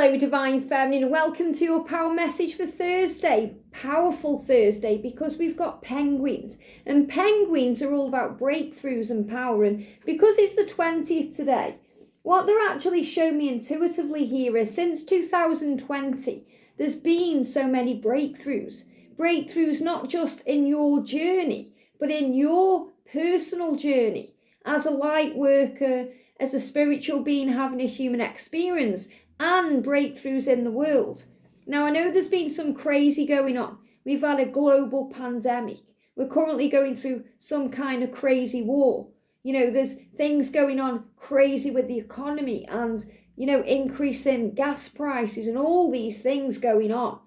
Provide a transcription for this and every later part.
Hello, Divine Feminine, and welcome to your power message for Thursday. Powerful Thursday, because we've got penguins, and penguins are all about breakthroughs and power. And because it's the 20th today, what they're actually showing me intuitively here is since 2020, there's been so many breakthroughs. Breakthroughs not just in your journey, but in your personal journey as a light worker, as a spiritual being having a human experience, and breakthroughs in the world. Now, I know there's been some crazy going on. We've had a global pandemic. We're currently going through some kind of crazy war. There's things going on crazy with the economy and, increase in gas prices and all these things going on.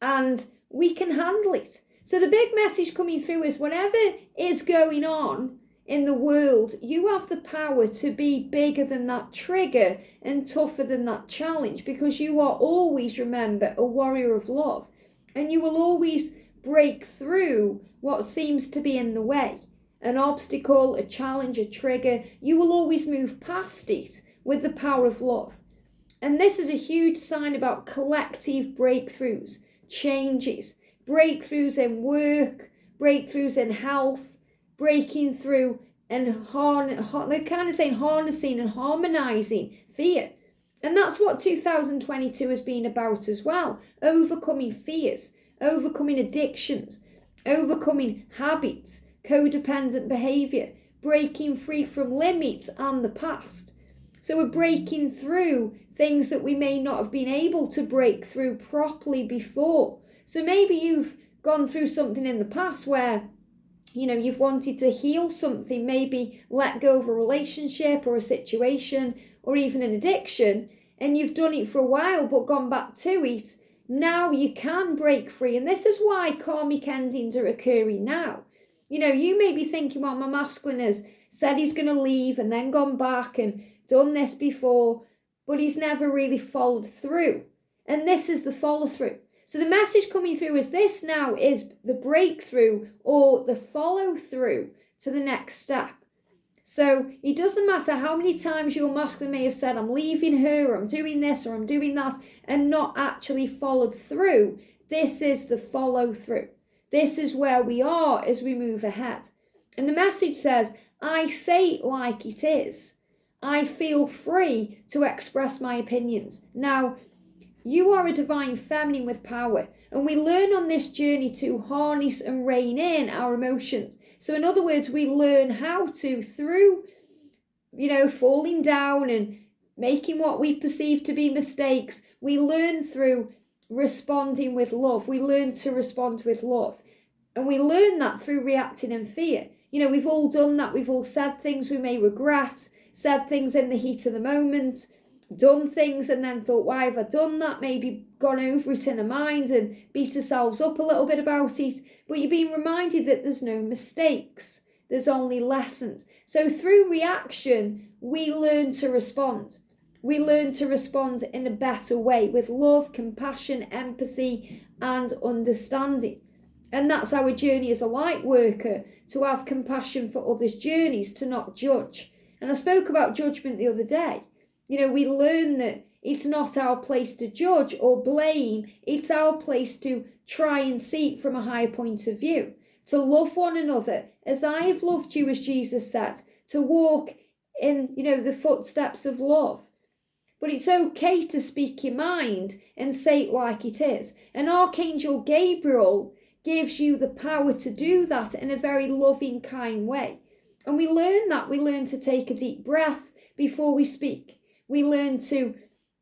And we can handle it. So the big message coming through is whatever is going on in the world, you have the power to be bigger than that trigger and tougher than that challenge, because you are always, remember, a warrior of love, and you will always break through what seems to be in the way. An obstacle, a challenge, a trigger, you will always move past it with the power of love. And this is a huge sign about collective breakthroughs, changes, breakthroughs in work, breakthroughs in health, breaking through and they're kind of saying harnessing and harmonizing fear. And that's what 2022 has been about as well. Overcoming fears, overcoming addictions, overcoming habits, codependent behavior, breaking free from limits and the past. So we're breaking through things that we may not have been able to break through properly before. So maybe you've gone through something in the past where you've wanted to heal something, maybe let go of a relationship or a situation or even an addiction, and you've done it for a while but gone back to it. Now you can break free, and this is why karmic endings are occurring now. You may be thinking, well, my masculine has said he's going to leave and then gone back and done this before, but he's never really followed through. And this is the follow through. So the message coming through is this now is the breakthrough or the follow through to the next step. So it doesn't matter how many times your masculine may have said, I'm leaving her, or I'm doing this, or I'm doing that, and not actually followed through. This is the follow through. This is where we are as we move ahead. And the message says, I say it like it is. I feel free to express my opinions. Now, you are a divine feminine with power, and we learn on this journey to harness and rein in our emotions. So in other words, we learn how to, through, falling down and making what we perceive to be mistakes, we learn through responding with love. We learn to respond with love. And we learn that through reacting in fear. We've all done that. We've all said things we may regret, said things in the heat of the moment, done things and then thought, why have I done that? Maybe gone over it in a mind and beat ourselves up a little bit about it. But you're being reminded that there's no mistakes. There's only lessons. So through reaction, we learn to respond. We learn to respond in a better way with love, compassion, empathy, and understanding. And that's our journey as a light worker, to have compassion for others' journeys, to not judge. And I spoke about judgment the other day. We learn that it's not our place to judge or blame. It's our place to try and see it from a higher point of view, to love one another as I have loved you, as Jesus said, to walk in, the footsteps of love. But it's okay to speak your mind and say it like it is. And Archangel Gabriel gives you the power to do that in a very loving, kind way. And we learn that. We learn to take a deep breath before we speak. We learn to,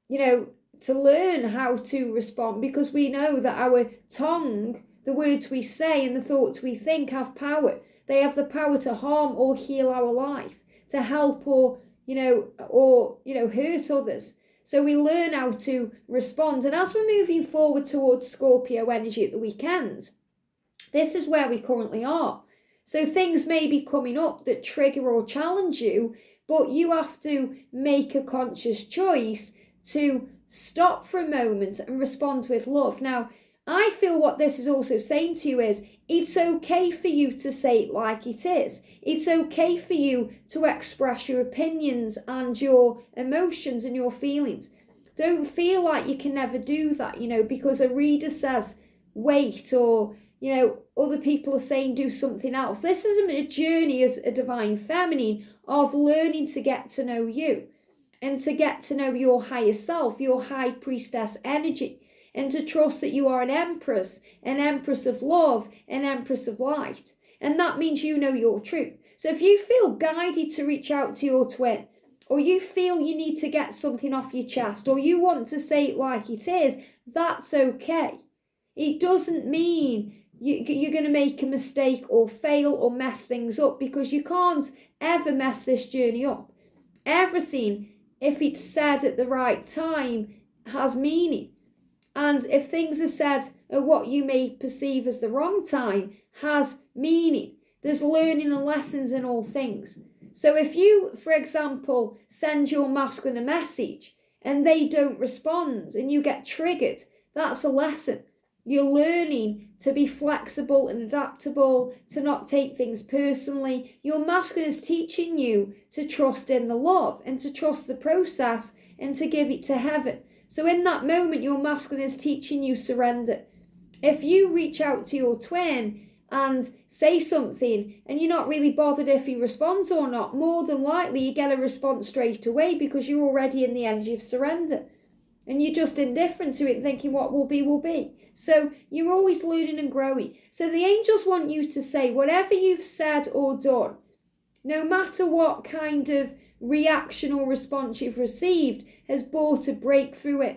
to learn how to respond, because we know that our tongue, the words we say and the thoughts we think have power. They have the power to harm or heal our life, to help or hurt others. So we learn how to respond. And as we're moving forward towards Scorpio energy at the weekend, this is where we currently are. So things may be coming up that trigger or challenge you, but you have to make a conscious choice to stop for a moment and respond with love. Now, I feel what this is also saying to you is, it's okay for you to say it like it is. It's okay for you to express your opinions and your emotions and your feelings. Don't feel like you can never do that, because a reader says wait, or, other people are saying do something else. This is a journey as a divine feminine of learning to get to know you and to get to know your higher self, your high priestess energy, and to trust that you are an empress of love, an empress of light. And that means you know your truth. So if you feel guided to reach out to your twin, or you feel you need to get something off your chest, or you want to say it like it is, that's okay. It doesn't mean you're going to make a mistake or fail or mess things up, because you can't ever mess this journey up. Everything, if it's said at the right time, has meaning. And if things are said at what you may perceive as the wrong time, has meaning. There's learning and lessons in all things. So if you, for example, send your masculine a message and they don't respond and you get triggered, that's a lesson. You're learning to be flexible and adaptable, to not take things personally. Your masculine is teaching you to trust in the love and to trust the process and to give it to heaven. So in that moment, your masculine is teaching you surrender. If you reach out to your twin and say something and you're not really bothered if he responds or not, more than likely you get a response straight away, because you're already in the energy of surrender and you're just indifferent to it, thinking what will be will be. So you're always learning and growing. So the angels want you to say whatever you've said or done, no matter what kind of reaction or response you've received, has brought a breakthrough.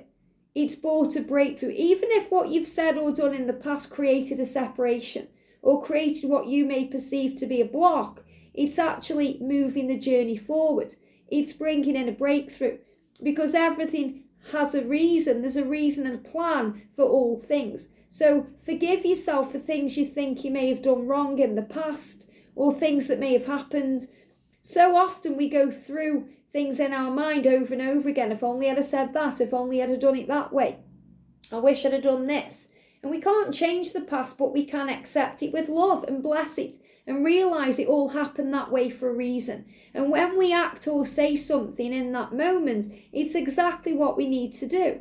It's brought a breakthrough. Even if what you've said or done in the past created a separation or created what you may perceive to be a block, it's actually moving the journey forward. It's bringing in a breakthrough, because everything has a reason. There's a reason and a plan for all things. So forgive yourself for things you think you may have done wrong in the past, or things that may have happened. So often we go through things in our mind over and over again. If only I'd have said that, if only I'd have done it that way. I wish I'd have done this. And we can't change the past, but we can accept it with love and bless it and realise it all happened that way for a reason. And when we act or say something in that moment, it's exactly what we need to do.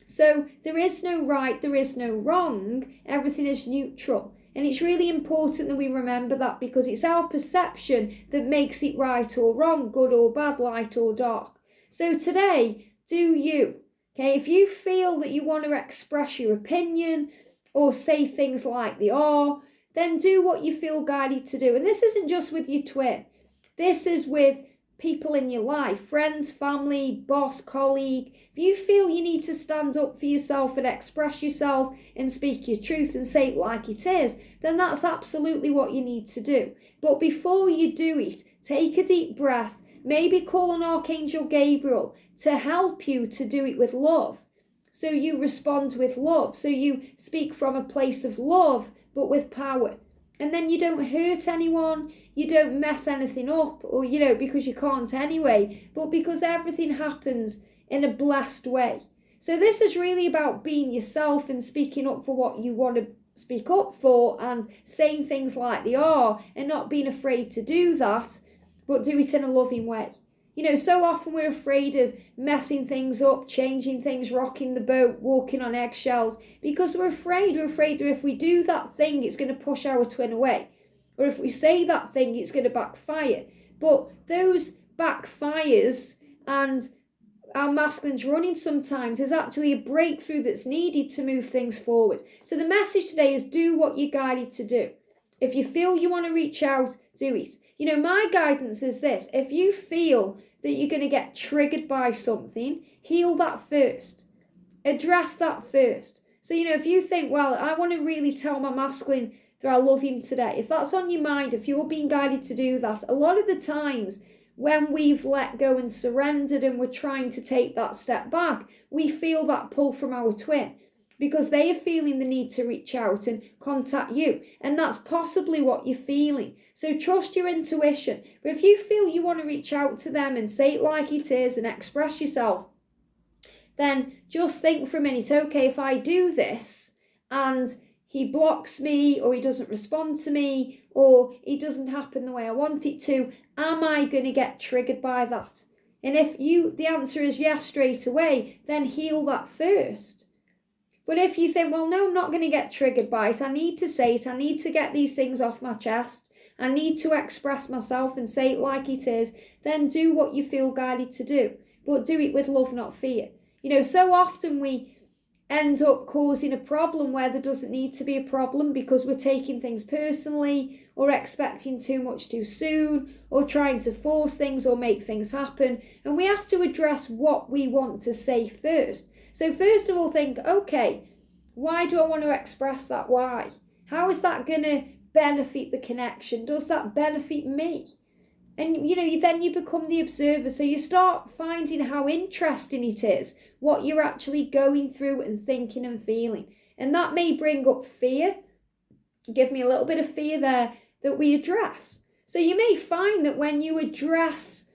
So there is no right, there is no wrong, everything is neutral. And it's really important that we remember that, because it's our perception that makes it right or wrong, good or bad, light or dark. So today, do you. Okay, if you feel that you want to express your opinion or say things like they are, then do what you feel guided to do. And this isn't just with your twin. This is with people in your life, friends, family, boss, colleague. If you feel you need to stand up for yourself and express yourself and speak your truth and say it like it is, then that's absolutely what you need to do. But before you do it, take a deep breath. Maybe call on Archangel Gabriel to help you to do it with love. So you respond with love. So you speak from a place of love, but with power. And then you don't hurt anyone. You don't mess anything up, or, because you can't anyway, but because everything happens in a blessed way. So this is really about being yourself and speaking up for what you want to speak up for, and saying things like they are, and not being afraid to do that, but do it in a loving way. So often we're afraid of messing things up, changing things, rocking the boat, walking on eggshells, because we're afraid. We're afraid that if we do that thing, it's going to push our twin away. Or if we say that thing, it's going to backfire. But those backfires and our masculines running sometimes is actually a breakthrough that's needed to move things forward. So the message today is do what you're guided to do. If you feel you want to reach out, do it. My guidance is this. If you feel that you're going to get triggered by something, heal that first. Address that first. So, if you think, well, I want to really tell my masculine that I love him today. If that's on your mind, if you're being guided to do that, a lot of the times when we've let go and surrendered and we're trying to take that step back, we feel that pull from our twin, because they are feeling the need to reach out and contact you. And that's possibly what you're feeling. So trust your intuition. But if you feel you want to reach out to them and say it like it is and express yourself, then just think for a minute, okay, if I do this and he blocks me, or he doesn't respond to me, or it doesn't happen the way I want it to, am I going to get triggered by that? And if the answer is yes straight away, then heal that first. But if you think, well, no, I'm not going to get triggered by it. I need to say it. I need to get these things off my chest. I need to express myself and say it like it is. Then do what you feel guided to do. But do it with love, not fear. So often we end up causing a problem where there doesn't need to be a problem because we're taking things personally or expecting too much too soon or trying to force things or make things happen. And we have to address what we want to say first. So first of all, think, okay, why do I want to express that? Why? How is that going to benefit the connection? Does that benefit me? And, then you become the observer. So you start finding how interesting it is, what you're actually going through and thinking and feeling. And that may bring up fear. Give me a little bit of fear there that we address. So you may find that when you address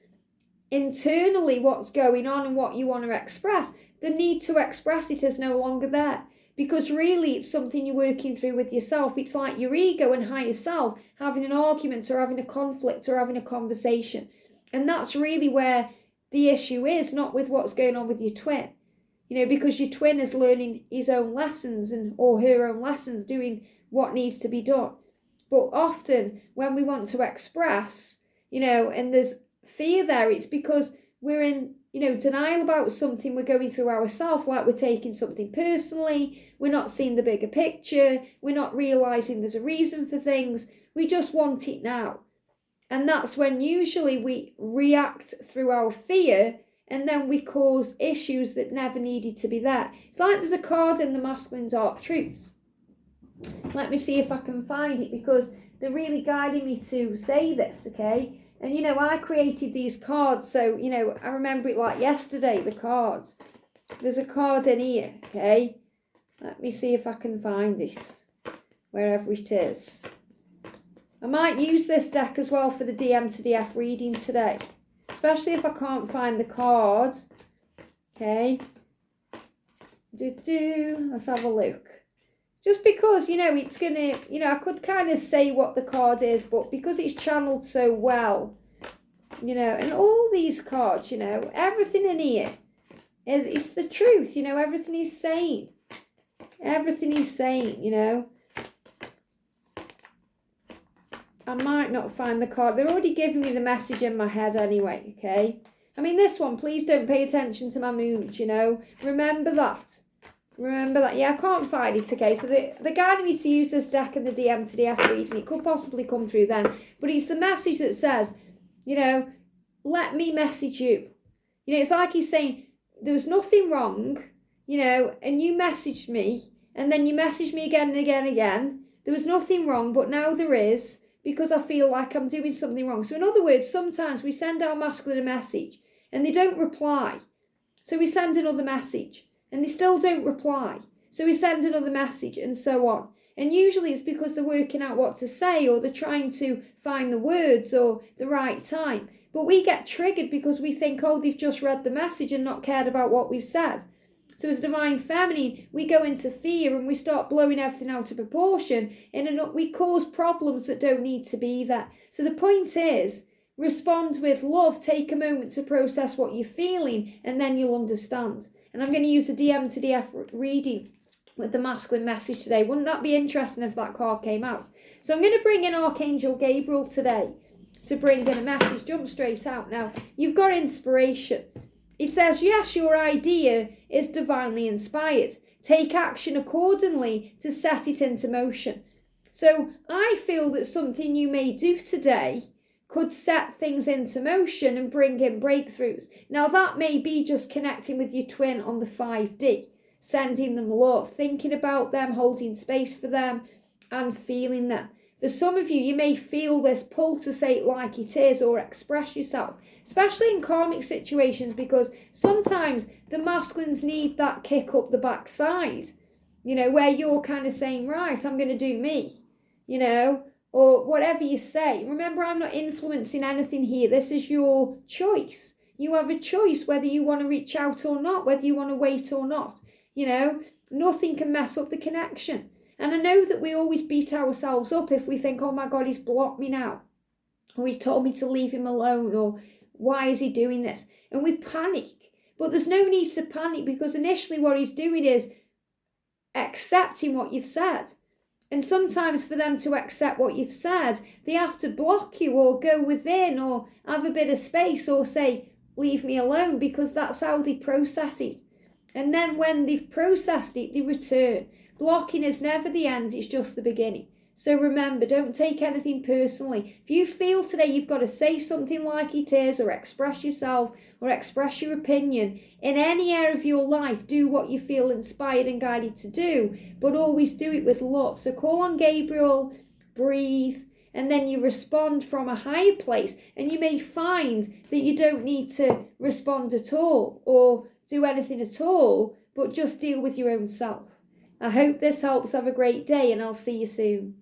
internally what's going on and what you want to express, the need to express it is no longer there. Because really it's something you're working through with yourself. It's like your ego and higher self having an argument or having a conflict or having a conversation. And that's really where the issue is, not with what's going on with your twin. Because your twin is learning his own lessons or her own lessons, doing what needs to be done. But often when we want to express, and there's fear there, it's because we're in denial about something we're going through ourselves, like we're taking something personally, we're not seeing the bigger picture, we're not realising there's a reason for things, we just want it now. And that's when usually we react through our fear and then we cause issues that never needed to be there. It's like there's a card in the Masculine Dark Truths. Let me see if I can find it because they're really guiding me to say this, okay? And, I created these cards, so, I remember it like yesterday, the cards. There's a card in here, okay? Let me see if I can find this, wherever it is. I might use this deck as well for the DM to DF reading today, especially if I can't find the card, okay? Let's have a look. Just because, it's going to, I could kind of say what the card is, but because it's channeled so well, and all these cards, everything in here, it's the truth, everything he's saying. Everything he's saying, I might not find the card. They're already giving me the message in my head anyway, okay? I mean, this one, please don't pay attention to my mood, Remember that. Yeah, I can't find it, okay? So the guiding me to use this deck in the DM to the F reading. It could possibly come through then. But it's the message that says, let me message you. It's like he's saying, there was nothing wrong, and you messaged me, and then you messaged me again and again and again. There was nothing wrong, but now there is, because I feel like I'm doing something wrong. So in other words, sometimes we send our masculine a message, and they don't reply. So we send another message. And they still don't reply. So we send another message and so on. And usually it's because they're working out what to say or they're trying to find the words or the right time. But we get triggered because we think, oh, they've just read the message and not cared about what we've said. So as Divine Feminine, we go into fear and we start blowing everything out of proportion and we cause problems that don't need to be there. So the point is, respond with love, take a moment to process what you're feeling and then you'll understand. And I'm going to use a DM to DF reading with the masculine message today. Wouldn't that be interesting if that card came out? So I'm going to bring in Archangel Gabriel today to bring in a message. Jump straight out now. You've got inspiration. It says, yes, your idea is divinely inspired. Take action accordingly to set it into motion. So I feel that something you may do today could set things into motion and bring in breakthroughs. Now that may be just connecting with your twin on the 5D, sending them love, thinking about them, holding space for them and feeling them. For some of you, you may feel this pull to say it like it is or express yourself, especially in karmic situations, because sometimes the masculines need that kick up the backside, where you're kind of saying, right, I'm going to do me, or whatever you say. Remember, I'm not influencing anything here. This is your choice. You have a choice whether you want to reach out or not, whether you want to wait or not. Nothing can mess up the connection. And I know that we always beat ourselves up if we think, oh my God, he's blocked me now. Or he's told me to leave him alone or why is he doing this? And we panic. But there's no need to panic, because initially what he's doing is accepting what you've said. And sometimes for them to accept what you've said, they have to block you or go within or have a bit of space or say, leave me alone, because that's how they process it. And then when they've processed it, they return. Blocking is never the end, it's just the beginning. So remember, don't take anything personally. If you feel today you've got to say something like it is, or express yourself, or express your opinion in any area of your life, do what you feel inspired and guided to do, but always do it with love. So call on Gabriel, breathe, and then you respond from a higher place. And you may find that you don't need to respond at all or do anything at all, but just deal with your own self. I hope this helps. Have a great day, and I'll see you soon.